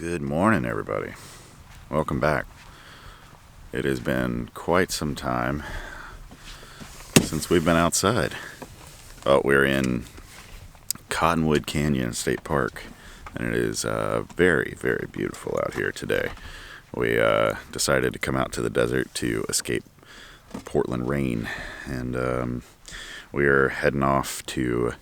Good morning, everybody. Welcome back. It has been quite some time since we've been outside. We're in Cottonwood Canyon State Park, and it is very, very beautiful out here today. We decided to come out to the desert to escape the Portland rain, and we are heading off to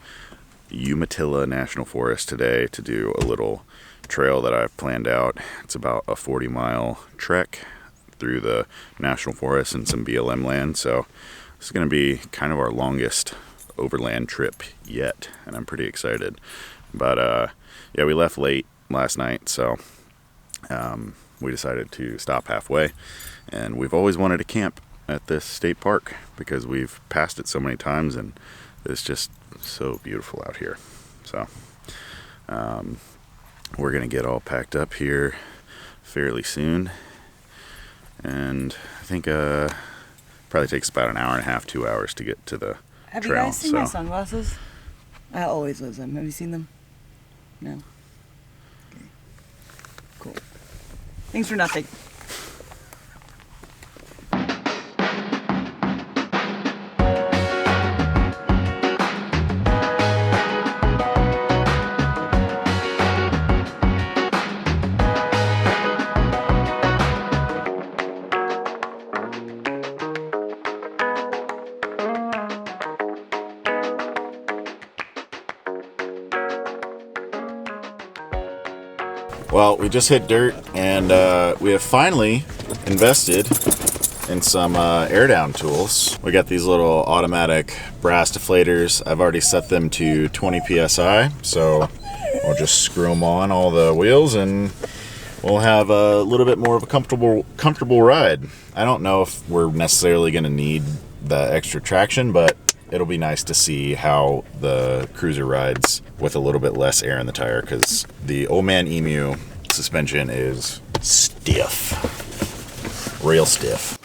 Umatilla National Forest today to do a little trail that I've planned out. It's about a 40-mile trek through the National Forest and some BLM land, so this is going to be kind of our longest overland trip yet, and I'm pretty excited. But yeah, we left late last night, so we decided to stop halfway, and we've always wanted to camp at this state park because we've passed it so many times, and it's just so beautiful out here. So we're gonna get all packed up here fairly soon, and I think probably takes about an hour and a half, 2 hours to get to the Have trail. you guys seen my sunglasses? I always lose them. Have you seen them? No. Okay. Cool. Thanks for nothing. Well, we just hit dirt, and we have finally invested in some air down tools. We got these little automatic brass deflators. I've already set them to 20 psi, so we'll just screw them on all the wheels, and we'll have a little bit more of a comfortable ride. I don't know if we're necessarily going to need the extra traction, but it'll be nice to see how the cruiser rides with a little bit less air in the tire, because the Old Man Emu suspension is stiff, real stiff.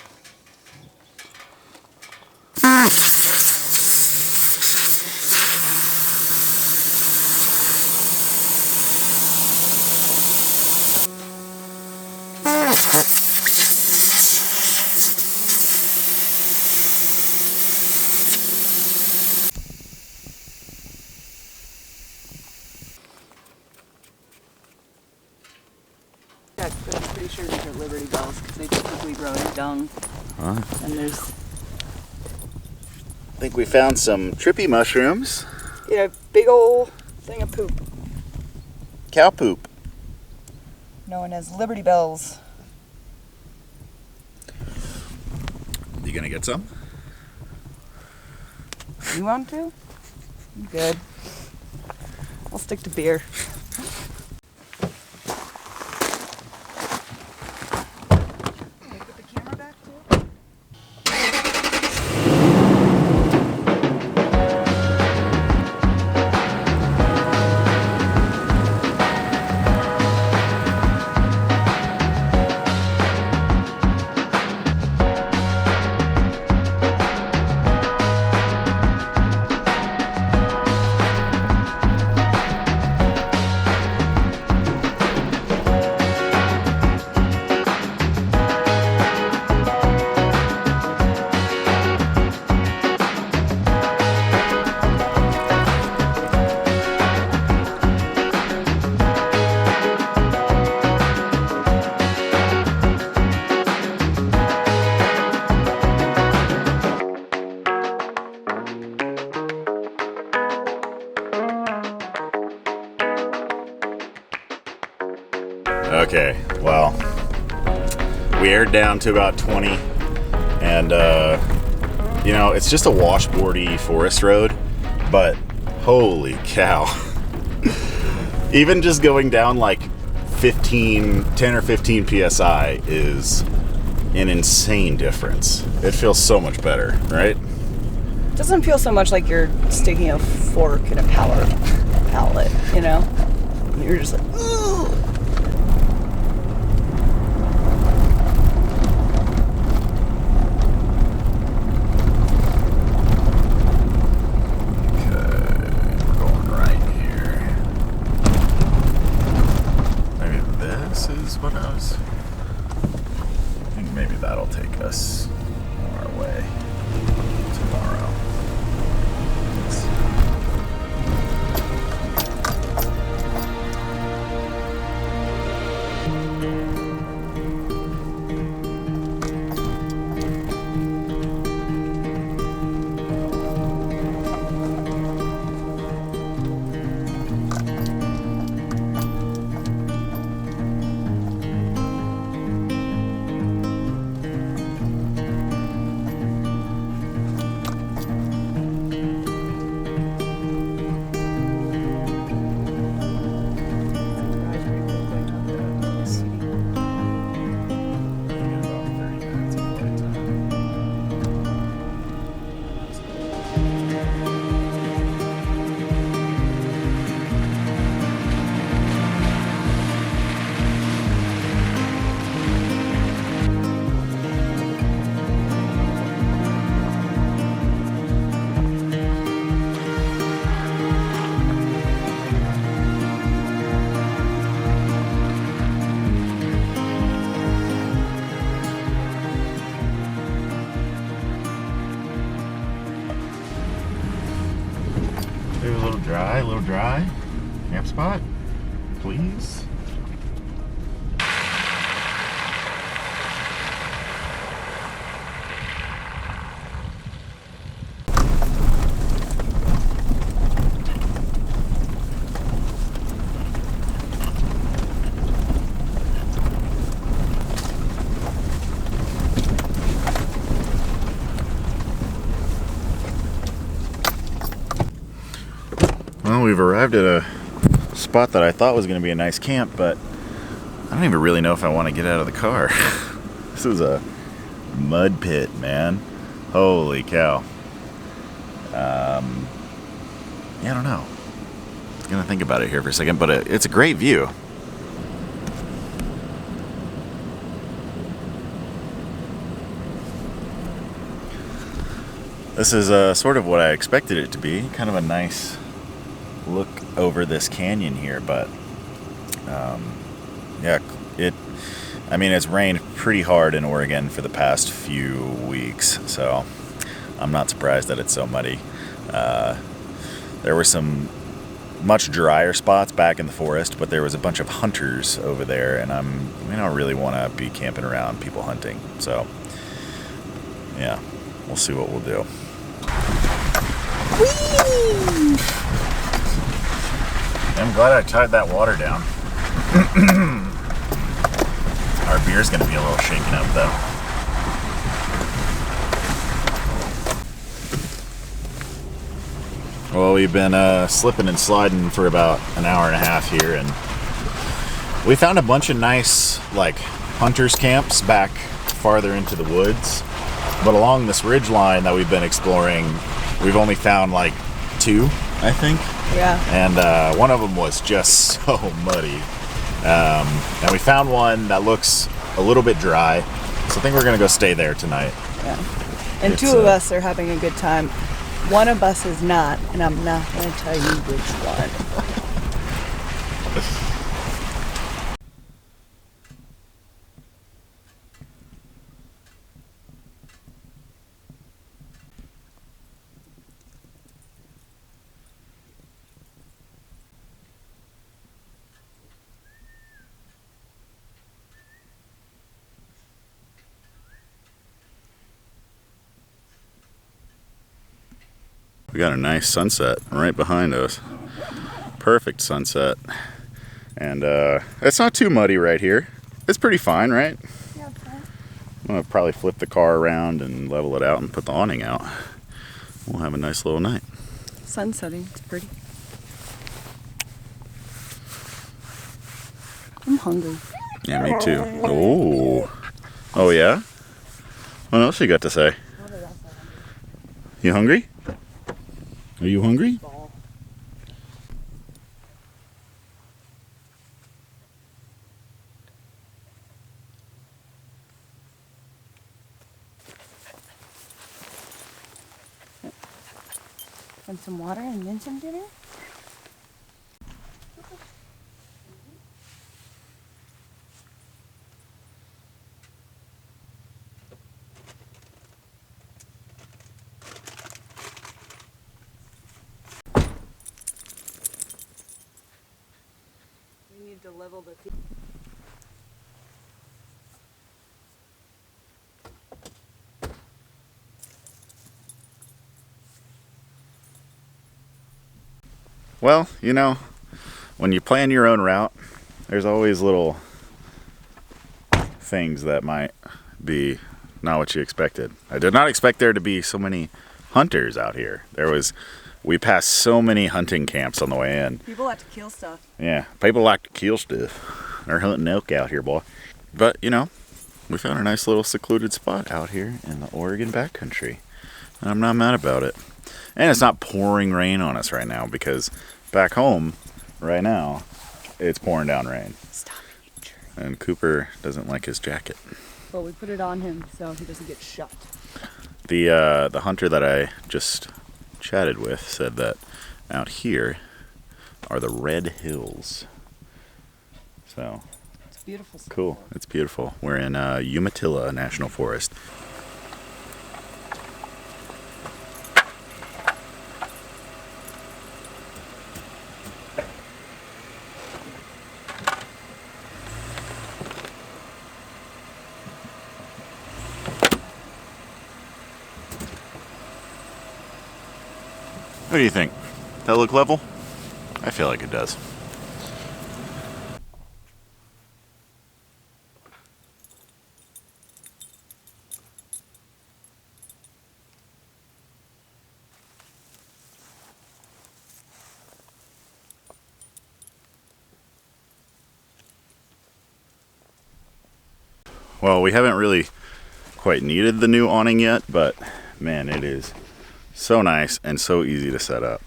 I'm pretty sure these are Liberty Bells because they typically grow in dung. Huh? And there's, I think we found some trippy mushrooms. big old thing of poop Cow poop. known as Liberty Bells. You gonna get some? You want to? I'm good. I'll stick to beer. Put the camera back too? Okay, well, we aired down to about 20, and it's just a washboardy forest road, but holy cow. Even just going down like 10 or 15 psi is an insane difference. It feels so much better, right? It doesn't feel so much like you're sticking a fork in a pallet, you know? And you're just like, ugh. We're going right here. Maybe this. Dry, a little dry. Camp spot, please. Well, we've arrived at a spot that I thought was going to be a nice camp, but I don't even really know if I want to get out of the car. This is a mud pit, man. Holy cow. Yeah, I don't know. I was going to think about it here for a second, but it's a great view. This is sort of what I expected it to be. Kind of a nice look over this canyon here, but yeah, it's rained pretty hard in Oregon for the past few weeks, so I'm not surprised that it's so muddy. There were some much drier spots back in the forest, but there was a bunch of hunters over there, and we don't really want to be camping around people hunting, so yeah, we'll see what we'll do. Whee! I'm glad I tied that water down. Our beer's gonna be a little shaken up though. Well, we've been slipping and sliding for about an hour and a half here, and we found a bunch of nice like hunters camps back farther into the woods, but along this ridge line that we've been exploring, we've only found like 2, I think. Yeah. And one of them was just so muddy. And we found one that looks a little bit dry, so I think we're gonna go stay there tonight. Yeah. And 2 of us are having a good time. One of us is not, and I'm not gonna tell you which one. We got a nice sunset right behind us. Perfect sunset. And it's not too muddy right here. It's pretty fine, right? Yeah, fine. I'm gonna probably flip the car around and level it out and put the awning out. We'll have a nice little night. Sun setting, it's pretty. I'm hungry. Yeah, me too. Oh yeah? What else you got to say? You hungry? Are you hungry? And some water and then some dinner? We need to level the Well, you know, when you plan your own route, there's always little things that might be not what you expected. I did not expect there to be so many hunters out here. We passed so many hunting camps on the way in. People like to kill stuff. Yeah, people like to kill stuff. They're hunting elk out here, boy. But, you know, we found a nice little secluded spot out here in the Oregon backcountry. And I'm not mad about it. And it's not pouring rain on us right now, because back home, right now, it's pouring down rain. Stop it. And Cooper doesn't like his jacket. Well, we put it on him so he doesn't get shot. The hunter that I just chatted with said that out here are the Red Hills. So It's beautiful. cool. It's beautiful. We're in Umatilla National Forest. What do you think? That look level? I feel like it does. Well, we haven't really quite needed the new awning yet, but man, it is so nice and so easy to set up.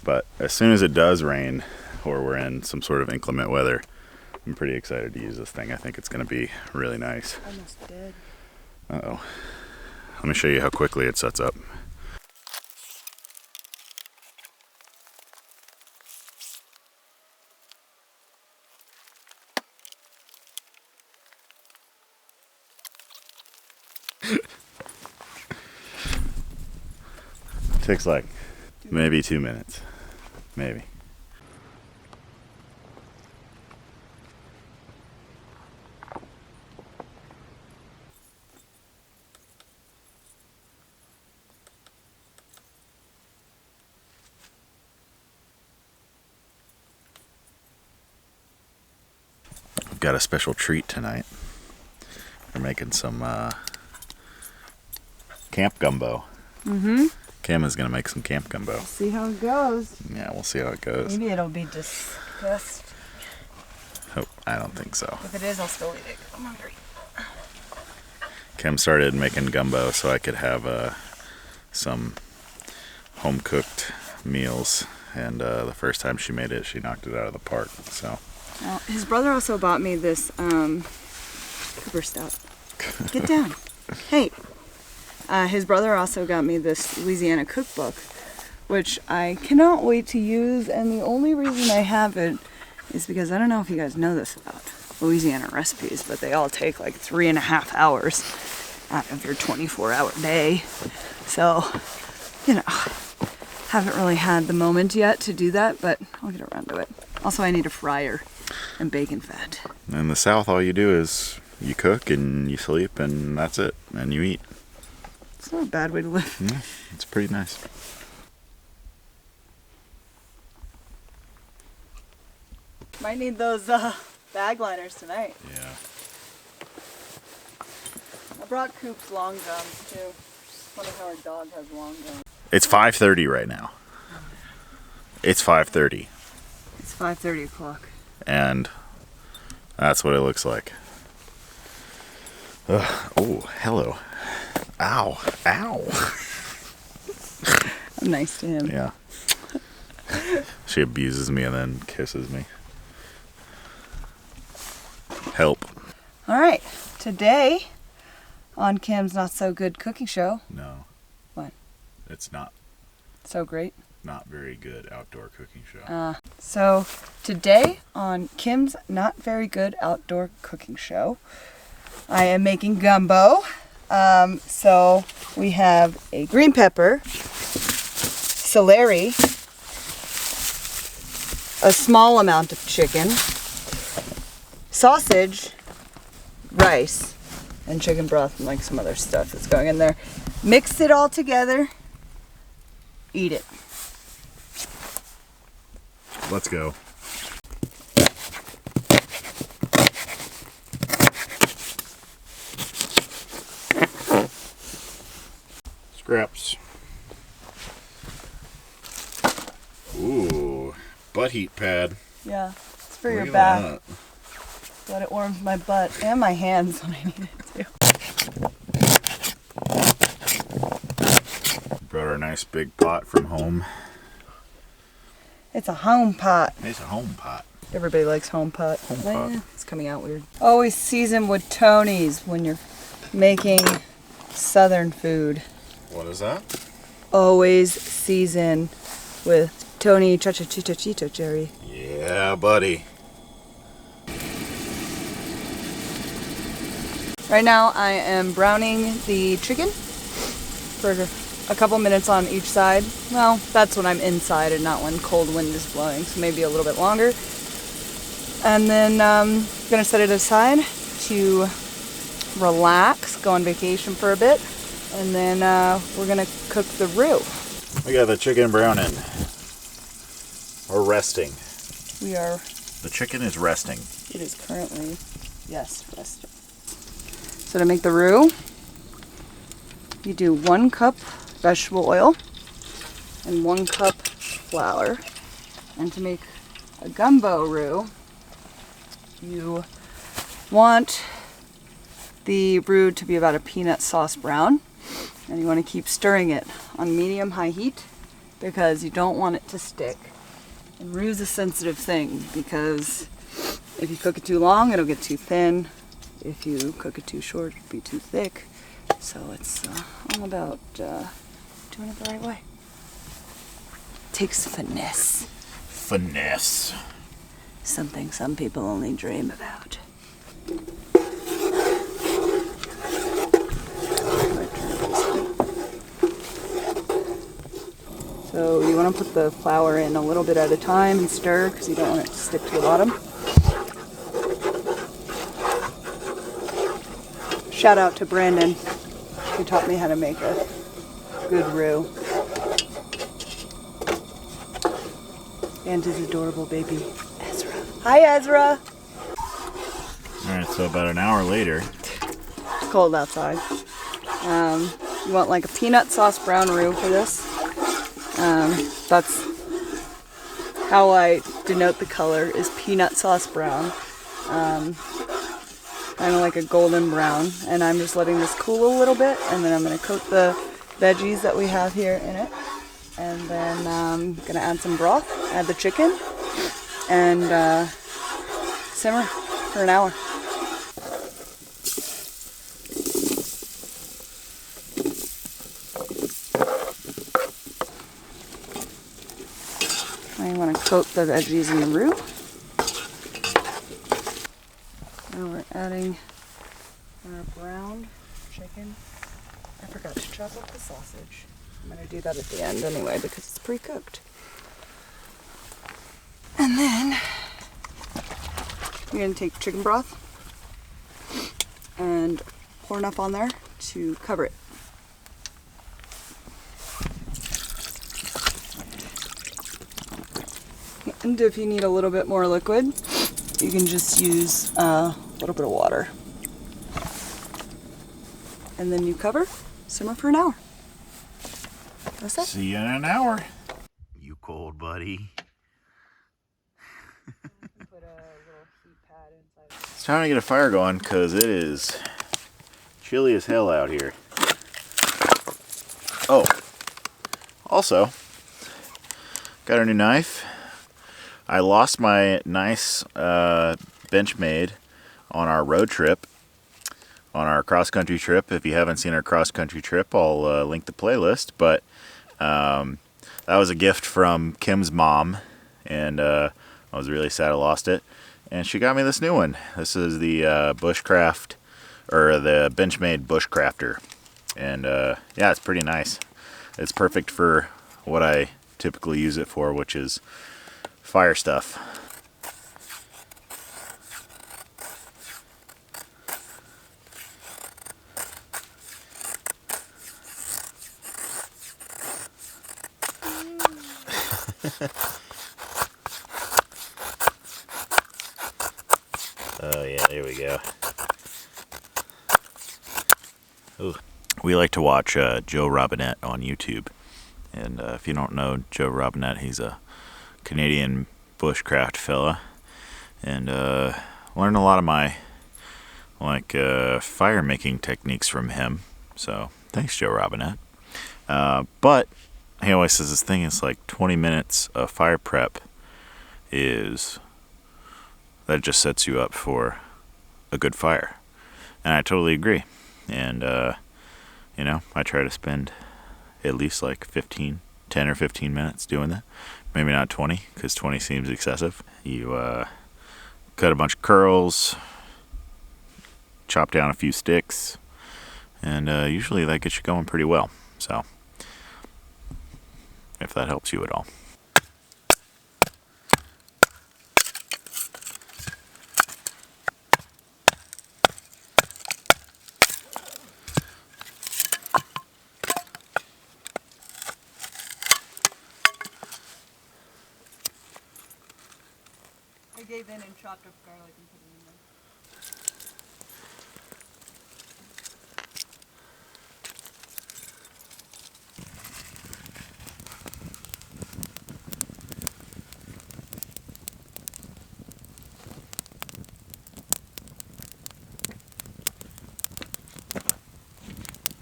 But as soon as it does rain, or we're in some sort of inclement weather, I'm pretty excited to use this thing. I think it's going to be really nice. Almost dead. Uh-oh. Let me show you how quickly it sets up. Takes like maybe 2 minutes. Maybe. I've got a special treat tonight. We're making some camp gumbo. Kim is gonna make some camp gumbo. See how it goes. Yeah, we'll see how it goes. Maybe it'll be disgusting. Oh, I don't think so. If it is, I'll still eat it. I'm hungry. Kim started making gumbo so I could have some home-cooked meals, and the first time she made it, she knocked it out of the park. So. Well, his brother also bought me this Cooper Stout. Get down. Hey. His brother also got me this Louisiana cookbook, which I cannot wait to use, and the only reason I have it is because I don't know if you guys know this about Louisiana recipes, but they all take like 3.5 hours out of your 24-hour day. So, you know, haven't really had the moment yet to do that, but I'll get around to it. Also, I need a fryer and bacon fat. In the South, all you do is you cook and you sleep, and that's it, and you eat. It's not a bad way to live. Yeah, it's pretty nice. Might need those bag liners tonight. Yeah. I brought Coop's long johns too. Just wonder how our dog has long johns. It's 5:30 right now. It's 5:30. It's 5:30 o'clock. And that's what it looks like. Oh, hello. Ow. Ow. I'm nice to him. Yeah. She abuses me and then kisses me. Help. All right. Today on Kim's Not So Good Cooking Show. No. What? It's not So great. very good outdoor cooking show. So today on Kim's Not Very Good Outdoor Cooking Show, I am making gumbo. So we have a green pepper, celery, a small amount of chicken, sausage, rice, and chicken broth, and like some other stuff that's going in there. Mix it all together, eat it. Let's go. Scraps. Ooh, butt heat pad. Yeah, it's for Look your at back. that. But it warms my butt and my hands when I need it too. Brought our nice big pot from home. It's a home pot. It's a home pot. Everybody likes home pot. Home pot. It's coming out weird. Always season with Tony's when you're making southern food. What is that? Always season with Tony Chachachito Jerry. Yeah, buddy. Right now I am browning the chicken for a couple minutes on each side. Well, that's when I'm inside and not when cold wind is blowing, so maybe a little bit longer. And then gonna set it aside to relax, go on vacation for a bit, and then we're gonna cook the roux. We got the chicken browning. Or resting. We are... The chicken is resting. It is currently, yes, resting. So to make the roux, you do 1 cup vegetable oil and 1 cup flour. And to make a gumbo roux, you want the roux to be about a peanut sauce brown. And you want to keep stirring it on medium-high heat because you don't want it to stick. And roux is a sensitive thing because if you cook it too long, it'll get too thin. If you cook it too short, it'll be too thick. So it's all about doing it the right way. Takes finesse. Finesse. Something some people only dream about. So you want to put the flour in a little bit at a time and stir because you don't want it to stick to the bottom. Shout out to Brandon, who taught me how to make a good roux. And his adorable baby, Ezra. Hi, Ezra! Alright, so about an hour later. It's cold outside. You want like a peanut sauce brown roux for this. That's how I denote the color, is peanut sauce brown. Kind of like a golden brown. And I'm just letting this cool a little bit, and then I'm going to coat the veggies that we have here in it. And then I'm going to add some broth, add the chicken, and simmer for an hour. I want to coat the veggies in the roux. Now we're adding our browned chicken. I forgot to chop up the sausage. I'm going to do that at the end anyway because it's pre-cooked. And then you're going to take chicken broth and pour enough on there to cover it. And if you need a little bit more liquid, you can just use a little bit of water. And then you cover, simmer for an hour. That's it. See you in an hour. You cold, buddy. Put a little heat pad inside. It's time to get a fire going because it is chilly as hell out here. Oh, also, got a new knife. I lost my nice Benchmade on our road trip, on our cross-country trip. If you haven't seen our cross-country trip, I'll link the playlist. But that was a gift from Kim's mom, and I was really sad I lost it. And she got me this new one. This is the Bushcraft, or the Benchmade Bushcrafter. And yeah, it's pretty nice. It's perfect for what I typically use it for, which is fire stuff. Oh yeah, there we go. Ooh. We like to watch Joe Robinette on YouTube. And if you don't know Joe Robinette, he's a Canadian bushcraft fella, and learned a lot of my fire making techniques from him. So thanks, Joe Robinette. But he always says this thing is like 20 minutes of fire prep that just sets you up for a good fire, and I totally agree. And you know, I try to spend at least like 10 or 15 minutes doing that. Maybe not 20, because 20 seems excessive. You cut a bunch of curls, chop down a few sticks, and usually that gets you going pretty well. So, if that helps you at all. gave in and chopped up garlic and put it in there.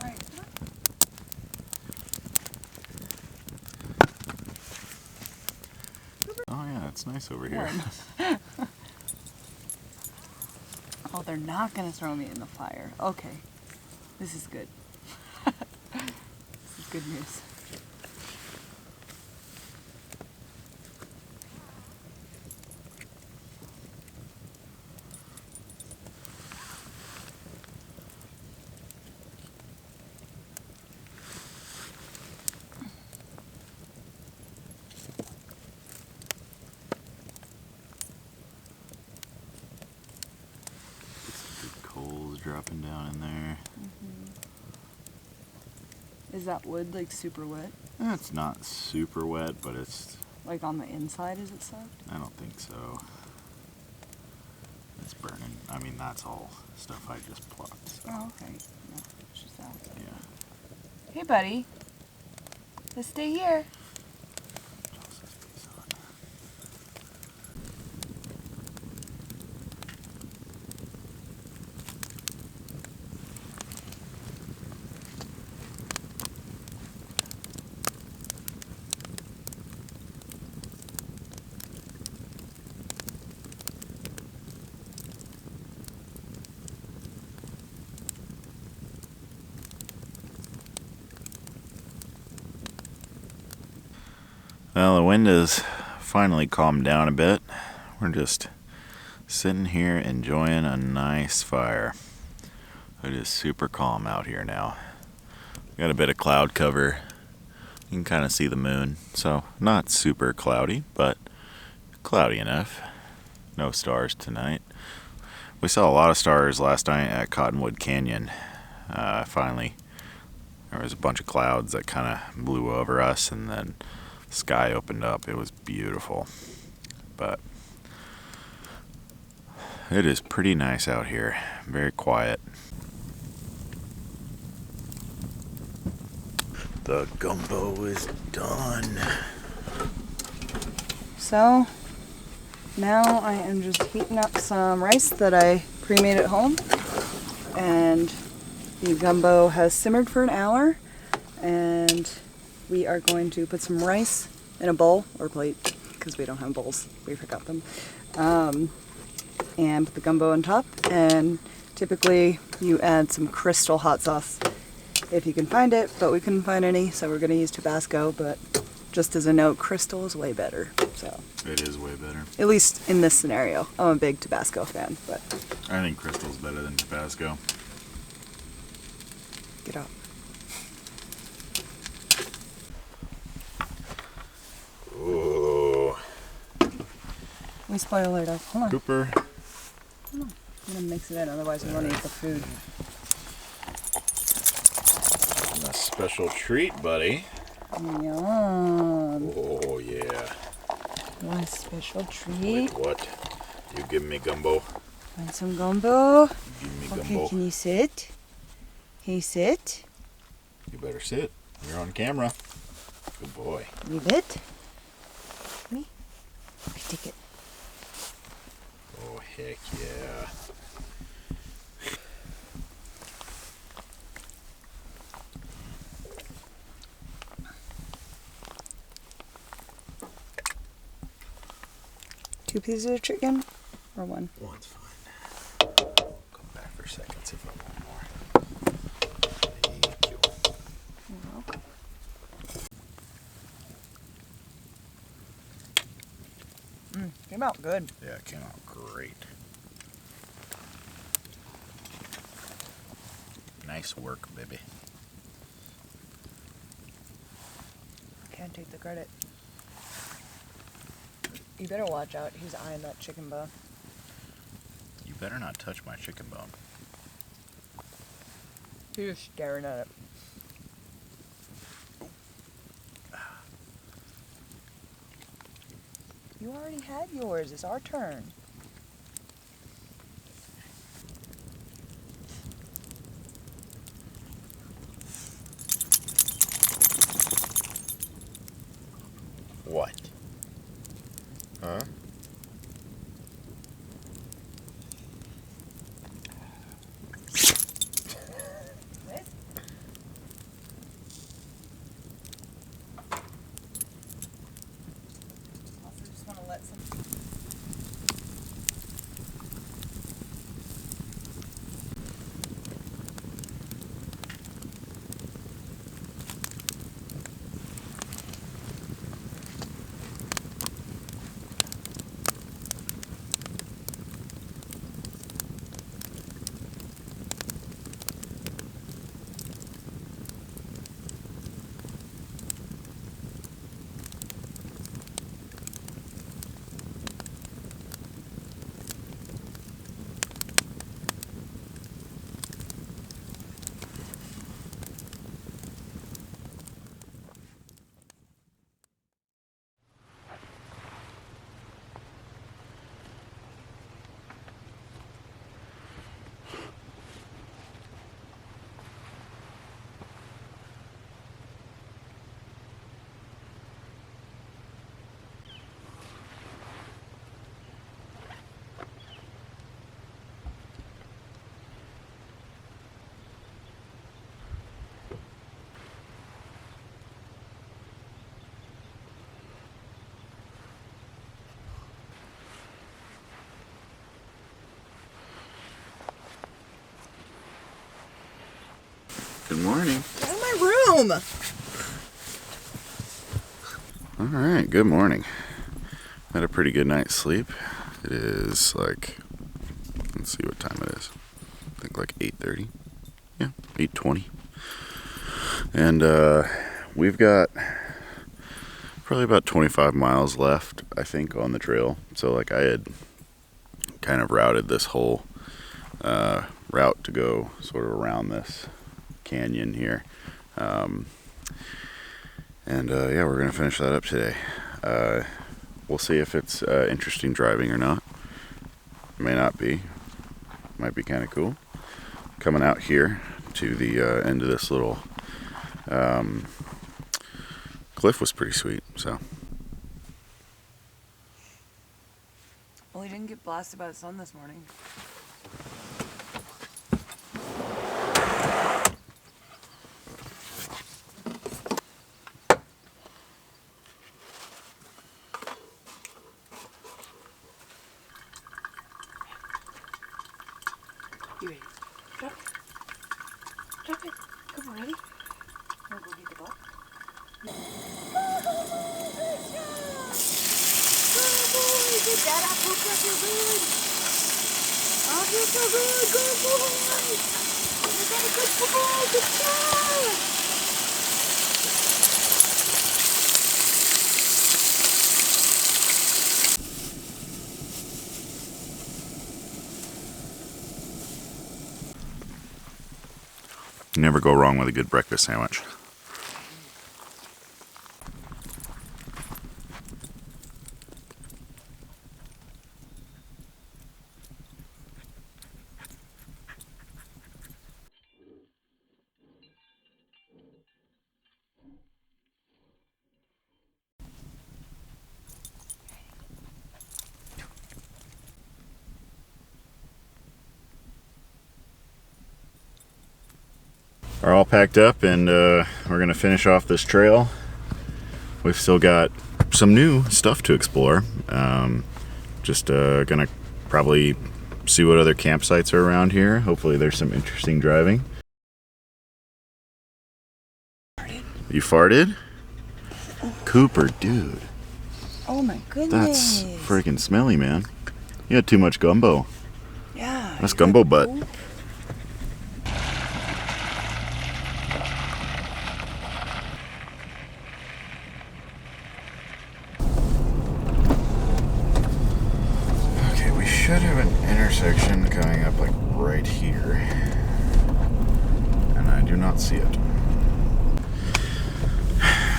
Alright, come on. Oh yeah, it's nice over here. Oh, they're not gonna throw me in the fire. Okay. This is good. This is good news. Good coals dropping down in there. Is that wood like super wet? It's not super wet, but it's... Like on the inside, is it soaked? I don't think so. It's burning. I mean, that's all stuff I just plucked. So. Oh, okay. No, it's just that. Yeah. Hey, buddy. Let's stay here. Toss this piece on. Well, the wind has finally calmed down a bit. We're just sitting here enjoying a nice fire. It is super calm out here now. Got a bit of cloud cover. You can kind of see the moon, so not super cloudy, but cloudy enough. No stars tonight. We saw a lot of stars last night at Cottonwood Canyon. Finally, there was a bunch of clouds that kind of blew over us, and then the sky opened up. It was beautiful, but it is pretty nice out here. Very quiet. The gumbo is done. So, now I am just heating up some rice that I pre-made at home. And the gumbo has simmered for an hour. And we are going to put some rice in a bowl or plate, because we don't have bowls. We forgot them. And put the gumbo on top. And typically you add some Crystal hot sauce if you can find it, but we couldn't find any, so we're going to use Tabasco. But just as a note, Crystal is way better. So It is way better. at least in this scenario. I'm a big Tabasco fan, but I think Crystal's better than Tabasco. get out. Ooh. We spoil it up. Hold on. Cooper. I'm going to mix it in, otherwise we won't eat the food. A special treat, buddy. Yum. Oh, yeah. Want a special treat? Wait, what? You give me gumbo. Want some gumbo? Give me Okay, gumbo. can you sit? Can you sit? You better sit. You're on camera. Good boy. Leave it. Me? Okay, take it. Oh, heck yeah. Two pieces of chicken? Or one? One's fine. Come back for a second, see if I want more. Thank you. You're welcome. Came out good. Yeah, it came out great. Nice work, baby. Can't take the credit. You better watch out. He's eyeing that chicken bone. You better not touch my chicken bone. He's just staring at it. You already had yours. It's our turn. What? Huh? Good morning. Get out of my room! All right, good morning. Had a pretty good night's sleep. It is like, let's see what time it is. I think like 8:30. Yeah, 8:20. And we've got probably about 25 miles left, I think, on the trail. So like I had kind of routed this whole route to go sort of around this canyon here. Yeah, we're gonna finish that up today. We'll see if it's interesting driving or not. May not be. Might be kind of cool. Coming out here to the end of this little cliff was pretty sweet. So. Well, we didn't get blasted by the sun this morning. You ready? Drop it. Drop it. Come on, ready? Wanna go get the ball? Good boy! Get that up, hook up your good. Oh, you're so good. Good boy. You got a good boy. Good job. You never go wrong with a good breakfast sandwich. Are all packed up, and we're gonna finish off this trail. We've still got some new stuff to explore. Just gonna probably see what other campsites are around here. Hopefully there's some interesting driving. You farted? Cooper, dude. Oh my goodness. That's freaking smelly, man. You had too much gumbo. Yeah. That's gumbo butt. Poop. Okay, we should have an intersection coming up like right here. And I do not see it.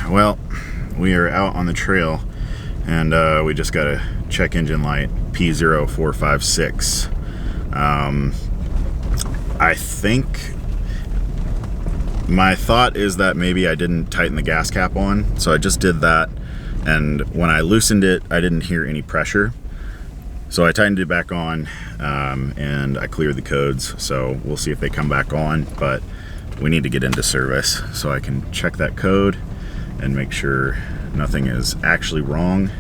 Well, we are out on the trail, And we just got a check engine light, P0456. I think my thought is that maybe I didn't tighten the gas cap on, so I just did that, and when I loosened it, I didn't hear any pressure. So I tightened it back on, and I cleared the codes, so we'll see if they come back on, but we need to get into service so I can check that code and make sure nothing is actually wrong.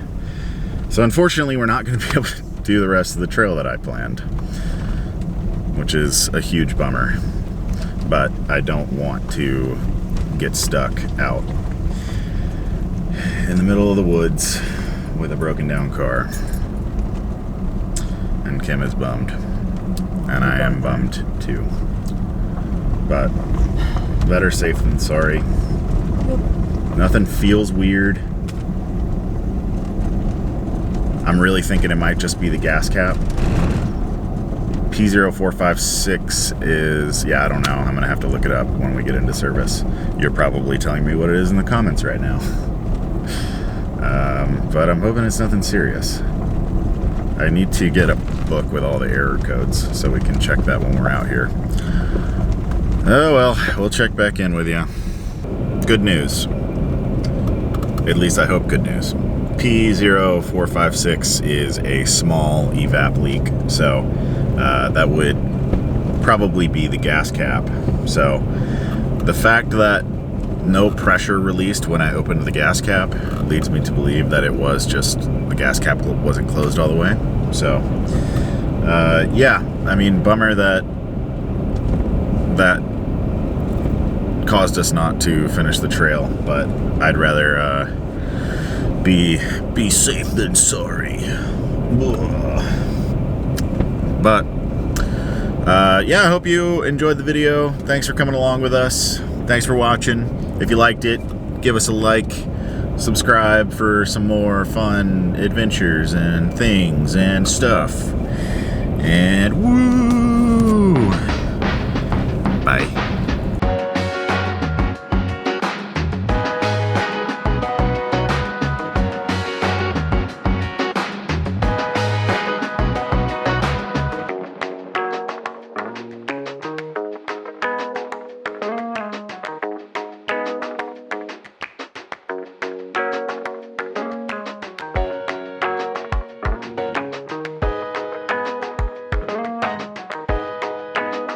So unfortunately, we're not going to be able to do the rest of the trail that I planned, which is a huge bummer, but I don't want to get stuck out in the middle of the woods with a broken down car. And Kim is bummed, and I am bummed too, but better safe than sorry. Nothing feels weird. I'm really thinking it might just be the gas cap. P0456 is, yeah, I don't know. I'm gonna have to look it up when we get into service. You're probably telling me what it is in the comments right now. But I'm hoping it's nothing serious. I need to get a book with all the error codes so we can check that when we're out here. Oh well, we'll check back in with you. Good news. At least I hope good news. P0456 is a small evap leak, so that would probably be the gas cap. So the fact that no pressure released when I opened the gas cap leads me to believe that it was just the gas cap wasn't closed all the way. So yeah, I mean, bummer that caused us not to finish the trail, but I'd rather be safe than sorry. But yeah, I hope you enjoyed the video. Thanks for coming along with us. Thanks for watching. If you liked it, give us a like, subscribe for some more fun adventures and things and stuff. And woo!